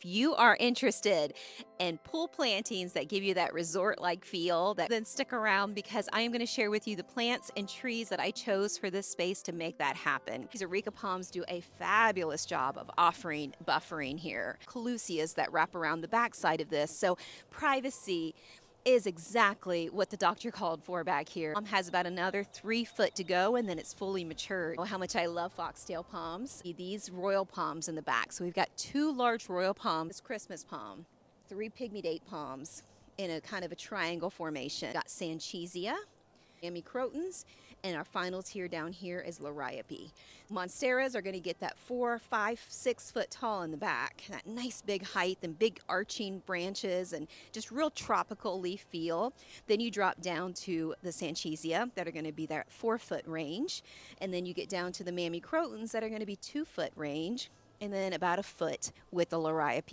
If you are interested in pool plantings that give you that resort-like feel, then stick around because I am going to share with you the plants and trees that I chose for this space to make that happen. These areca palms do a fabulous job of offering buffering here. Calusias that wrap around the backside of this, so privacy is exactly what the doctor called for back here. Has about another 3 foot to go and then it's fully matured. Oh, how much I love foxtail palms. These royal palms in the back. So we've got 2 large royal palms, this Christmas palm, 3 pygmy date palms in a kind of a triangle formation. Got Sanchisia, Crotons, and our final tier down here is Liriope. Monsteras are going to get that 4, 5, 6 foot tall in the back. That nice big height and big arching branches and just real tropical leaf feel. Then you drop down to the Sanchisia that are going to be that 4 foot range. And then you get down to the Crotons that are going to be 2 foot range. And then about a foot with the Liriope.